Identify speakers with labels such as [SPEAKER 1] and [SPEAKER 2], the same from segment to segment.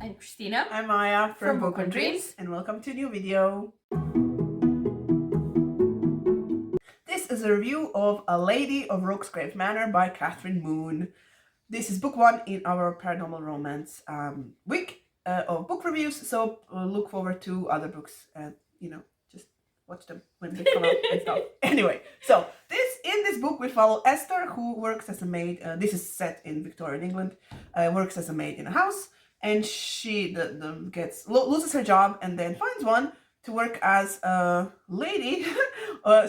[SPEAKER 1] I'm Christina.
[SPEAKER 2] I'm Maya
[SPEAKER 1] from
[SPEAKER 2] Book on Dreams, and welcome to a new video. This is a review of A Lady of Rooksgrave Manor by Kathryn Moon. This is book one in our paranormal romance week of book reviews, so look forward to other books and, just watch them when they come out and stuff. Anyway, so in this book we follow Esther, who works as a maid. This is set in Victorian England. Works as a maid in a house, and she loses her job and then finds one to work as a lady.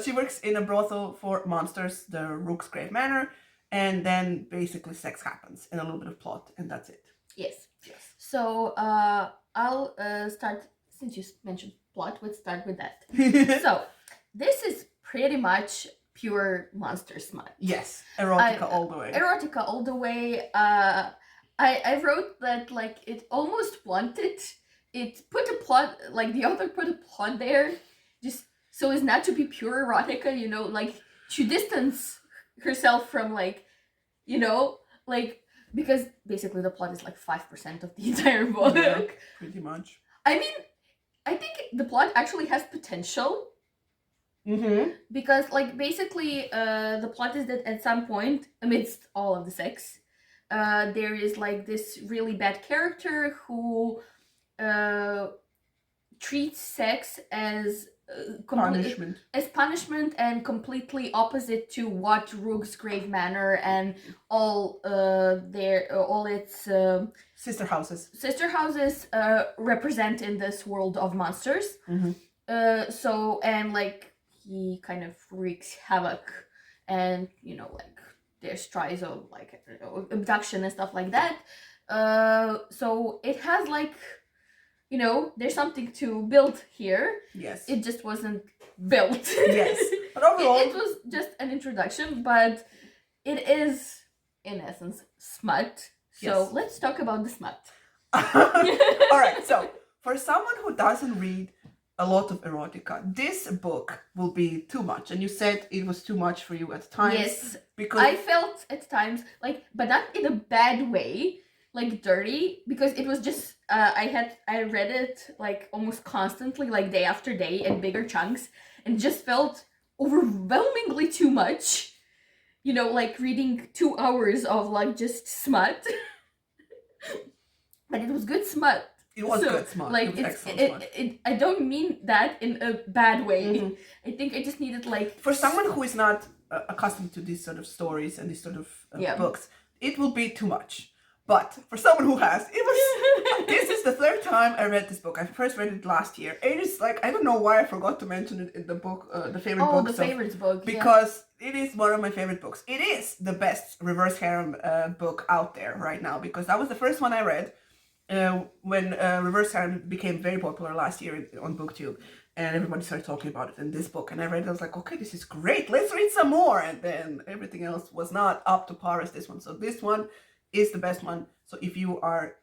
[SPEAKER 2] She works in a brothel for monsters, the Rooksgrave Manor, and then basically sex happens and a little bit of plot, and that's it.
[SPEAKER 1] Yes. So I'll start, since you mentioned plot, let's start with that. So this is pretty much pure monster smut.
[SPEAKER 2] Yes, erotica all the way.
[SPEAKER 1] Erotica all the way. I wrote that, like, it almost wanted, it put a plot, like the author put a plot there just so as not to be pure erotica, like to distance herself from, like, because basically the plot is like 5% of the entire book.
[SPEAKER 2] Yeah, pretty much.
[SPEAKER 1] I mean, I think the plot actually has potential. Because, like, basically the plot is that at some point, amidst all of the sex, there is like this really bad character who treats sex as punishment and completely opposite to what Rooksgrave Manor and all its
[SPEAKER 2] sister houses
[SPEAKER 1] represent in this world of monsters. He kind of wreaks havoc, and there's tries of, like, abduction and stuff like that. So it has, like, there's something to build here.
[SPEAKER 2] Yes.
[SPEAKER 1] It just wasn't built.
[SPEAKER 2] Yes. But overall,
[SPEAKER 1] it was just an introduction, but it is, in essence, smut. So
[SPEAKER 2] yes.
[SPEAKER 1] Let's talk about the smut.
[SPEAKER 2] All right. So for someone who doesn't read a lot of erotica, this book will be too much. And you said it was too much for you at times.
[SPEAKER 1] Yes.
[SPEAKER 2] Because
[SPEAKER 1] I felt at times, like, but not in a bad way, like dirty, because it was just I read it like almost constantly, like day after day, in bigger chunks, and just felt overwhelmingly too much, like reading 2 hours of, like, just smut. But it was good smut.
[SPEAKER 2] It was good smut.
[SPEAKER 1] Like,
[SPEAKER 2] it was excellent smut.
[SPEAKER 1] I don't mean that in a bad way. I think I just needed, like,
[SPEAKER 2] for someone who is not accustomed to these sort of stories and these sort of books, it will be too much. But for someone who has, it was. This is the third time I read this book. I first read it last year. It is, like, I don't know why I forgot to mention it in the book, the favorite book.
[SPEAKER 1] The favorites book.
[SPEAKER 2] Because it is one of my favorite books. It is the best reverse harem book out there right now, because that was the first one I read when reverse harem became very popular last year on BookTube, and everybody started talking about it in this book. And I read it, I was like, okay, this is great. Let's read some more. And then everything else was not up to par as this one. So this one is the best one. So if you are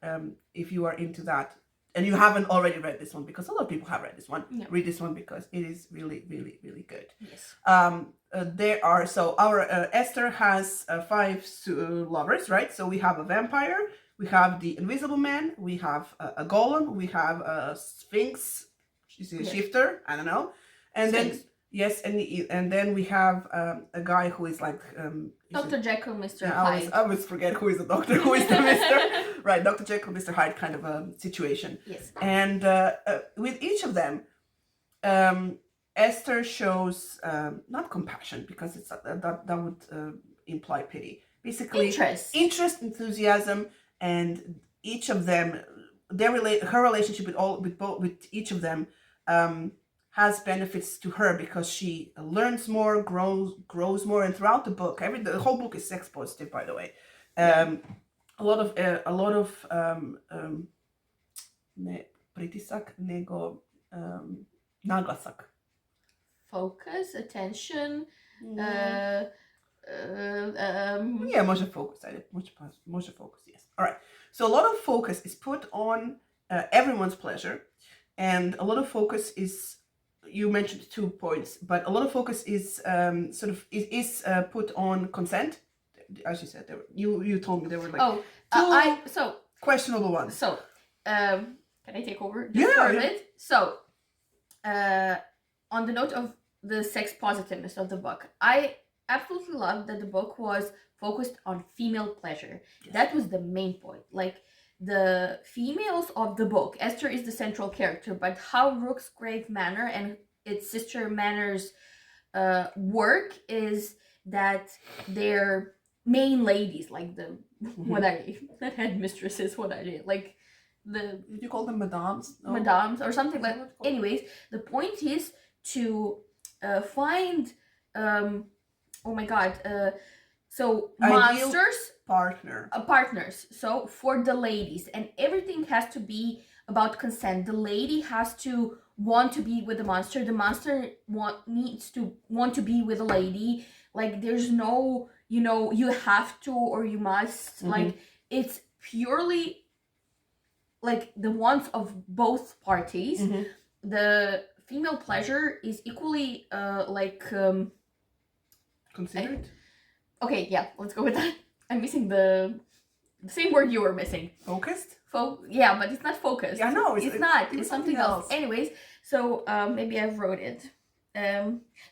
[SPEAKER 2] into that, and you haven't already read this one, because a lot of people have read this one, read this one, because it is really, really, really good.
[SPEAKER 1] Yes.
[SPEAKER 2] Our Esther has 5 lovers, right? So we have a vampire, we have the invisible man, we have a golem, we have a sphinx, she's a shifter, I don't know, and sphinx. And then we have a guy who is like
[SPEAKER 1] Dr. Jekyll, Mr. Hyde.
[SPEAKER 2] I always forget who is the doctor, who is the Mr. Right, Dr. Jekyll, Mr. Hyde kind of a situation.
[SPEAKER 1] Yes.
[SPEAKER 2] And with each of them, Esther shows not compassion, because it's that would imply pity. Basically, interest, enthusiasm, and each of them, her relationship with each of them has benefits to her, because she learns more, grows more, and throughout the book, the whole book is sex positive, by the way. A lot of ne pritisak, nego naglasak.
[SPEAKER 1] Focus, attention.
[SPEAKER 2] Može focus. Može focus, yes. All right. So a lot of focus is put on everyone's pleasure, and a lot of focus is, you mentioned 2 points, but a lot of focus is put on consent. As you said, you told me there were like two questionable ones.
[SPEAKER 1] So can I take over just for a
[SPEAKER 2] Yeah.
[SPEAKER 1] bit? So, on the note of the sex positiveness of the book, I absolutely love that the book was focused on female pleasure.
[SPEAKER 2] Yes.
[SPEAKER 1] That was the main point. Like, the females of the book, Esther is the central character, but how Rooksgrave Manor and its sister manors work is that they're main ladies, like the what are they? Not headmistresses, what are they? Like the
[SPEAKER 2] Did you call them madams? No?
[SPEAKER 1] madams or something like.
[SPEAKER 2] Is that what it's called?
[SPEAKER 1] Anyways, the point is to find oh my god, so
[SPEAKER 2] Ideal
[SPEAKER 1] monsters
[SPEAKER 2] partners.
[SPEAKER 1] So for the ladies, and everything has to be about consent. The lady has to want to be with the monster. The monster needs to want to be with a lady. Like, there's no, you have to or you must.
[SPEAKER 2] Mhm.
[SPEAKER 1] Like, it's purely like the wants of both parties.
[SPEAKER 2] Mhm.
[SPEAKER 1] The female pleasure is equally
[SPEAKER 2] Considered?
[SPEAKER 1] okay, yeah, let's go with that. I'm missing the same word you were missing.
[SPEAKER 2] Focused?
[SPEAKER 1] Yeah, but it's not focused.
[SPEAKER 2] Yeah, no,
[SPEAKER 1] it's not.
[SPEAKER 2] it was
[SPEAKER 1] It's something else. Anyways, so maybe I wrote it.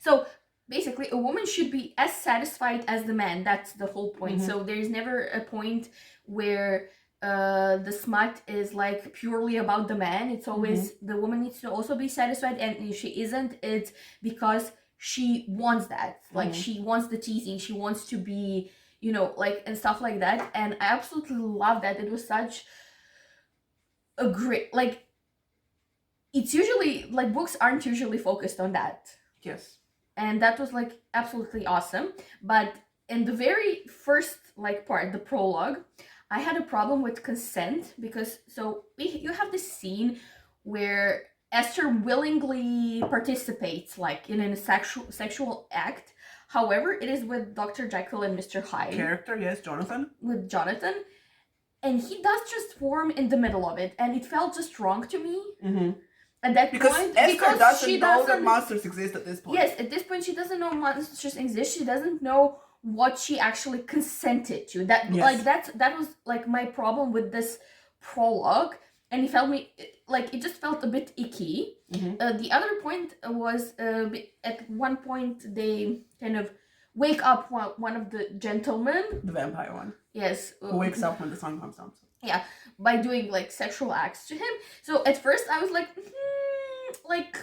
[SPEAKER 1] So basically, a woman should be as satisfied as the man. That's the whole point.
[SPEAKER 2] Mhm.
[SPEAKER 1] So there's never a point where the smut is like purely about the man. It's always the woman needs to also be satisfied, and if she isn't, it's because she wants that. Like, she wants the teasing. She wants to be, like, and stuff like that. And I absolutely love that. It was such a great, like, it's usually like books aren't usually focused on that,
[SPEAKER 2] Yes.
[SPEAKER 1] and that was like absolutely awesome. But in the very first like part, the prologue, I had a problem with consent, because you have this scene where Esther willingly participates like in a sexual act. However, it is with Dr. Jekyll and Mr. Hyde.
[SPEAKER 2] Character, yes, Jonathan.
[SPEAKER 1] With Jonathan. And he does just form in the middle of it, and it felt just wrong to me.
[SPEAKER 2] Mm-hmm.
[SPEAKER 1] At that
[SPEAKER 2] Because
[SPEAKER 1] point,
[SPEAKER 2] Esther doesn't
[SPEAKER 1] she
[SPEAKER 2] know that monsters exist at this point.
[SPEAKER 1] Yes, at this point she doesn't know monsters exist. She doesn't know what she actually consented to. That that was like my problem with this prologue, and it just felt a bit icky.
[SPEAKER 2] Mm-hmm.
[SPEAKER 1] The other point was at one point they kind of wake up one of the gentlemen,
[SPEAKER 2] The vampire one.
[SPEAKER 1] Yes.
[SPEAKER 2] Who wakes up when the sun comes down.
[SPEAKER 1] Yeah, by doing like sexual acts to him. So at first I was like,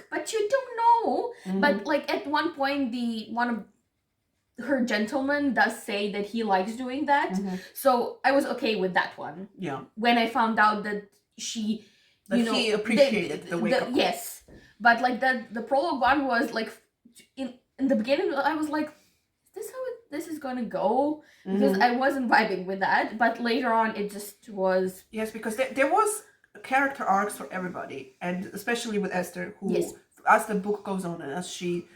[SPEAKER 1] but you don't know.
[SPEAKER 2] Mm-hmm.
[SPEAKER 1] But like at one point, one of her gentlemen does say that he likes doing that.
[SPEAKER 2] Mm-hmm.
[SPEAKER 1] So I was okay with that one.
[SPEAKER 2] Yeah.
[SPEAKER 1] When I found out that he
[SPEAKER 2] appreciated the wake up.
[SPEAKER 1] Yes, but like the prologue one was like in the beginning I was like, is this how this is gonna go? Because I wasn't vibing with that, but later on it just was.
[SPEAKER 2] Yes, because there was character arcs for everybody, and especially with Esther, who,
[SPEAKER 1] Yes.
[SPEAKER 2] as the book goes on and as she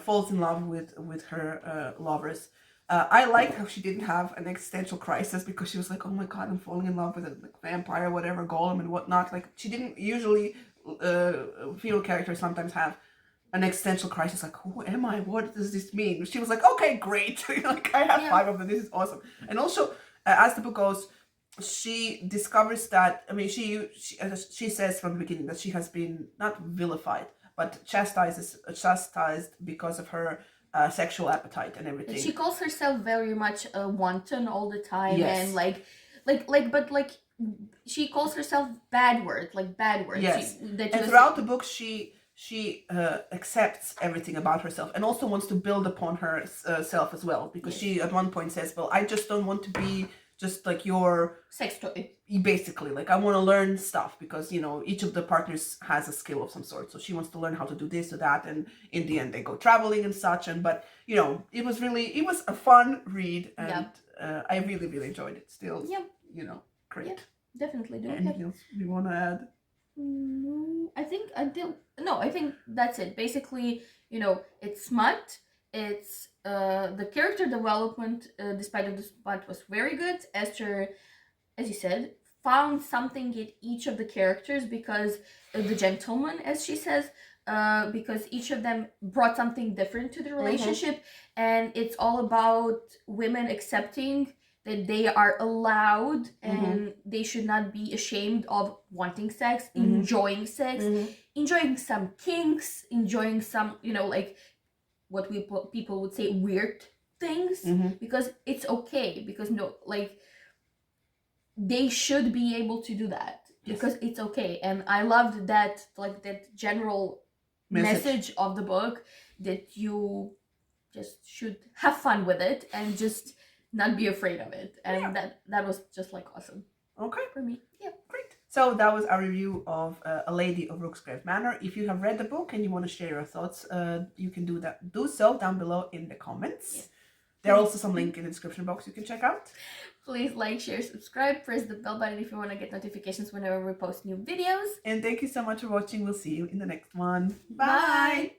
[SPEAKER 2] falls in love with her lovers, I liked how she didn't have an existential crisis, because she was like, oh my god, I'm falling in love with a vampire, whatever, golem and whatnot. Like, she didn't usually, female characters sometimes have an existential crisis, like, who am I? What does this mean? She was like, okay, great. Like, I have 5 of them. This is awesome. And also, as the book goes, she discovers that, I mean, she says from the beginning that she has been not vilified, but chastised because of her sexual appetite and everything.
[SPEAKER 1] She calls herself very much a wanton all the time.
[SPEAKER 2] Yes.
[SPEAKER 1] And but she calls herself bad words.
[SPEAKER 2] Yes. And throughout the book, she accepts everything about herself, and also wants to build upon herself as well, because she at one point says, well, I just don't want to be just like your
[SPEAKER 1] sex toy.
[SPEAKER 2] Basically, like, I want to learn stuff, because each of the partners has a skill of some sort, so she wants to learn how to do this or that, and in the end they go traveling and such. But it was a fun read, and I really, really enjoyed it. Still, great.
[SPEAKER 1] Yeah, definitely do.
[SPEAKER 2] Anything else you want to add?
[SPEAKER 1] I think that's it. Basically, it's smut. It's the character development, despite of the smut, was very good. Esther, as you said, found something in each of the characters, because the gentleman, as she says, because each of them brought something different to the relationship, and it's all about women accepting that they are allowed and they should not be ashamed of wanting sex, enjoying sex, enjoying some kinks, enjoying some, you know, like what people would say weird things, because it's okay, because no, like they should be able to do that, because it's okay. And I loved that, like that general message of the book, that you just should have fun with it and just not be afraid of it. And that was just like awesome.
[SPEAKER 2] Okay.
[SPEAKER 1] For me. Yeah.
[SPEAKER 2] Great. So that was our review of A Lady of Rooksgrave Manor. If you have read the book and you want to share your thoughts, you can do so down below in the comments. Yeah. There are also some link in the description box you can check out.
[SPEAKER 1] Please like, share, subscribe, press the bell button if you want to get notifications whenever we post new videos.
[SPEAKER 2] And thank you so much for watching. We'll see you in the next one.
[SPEAKER 1] Bye.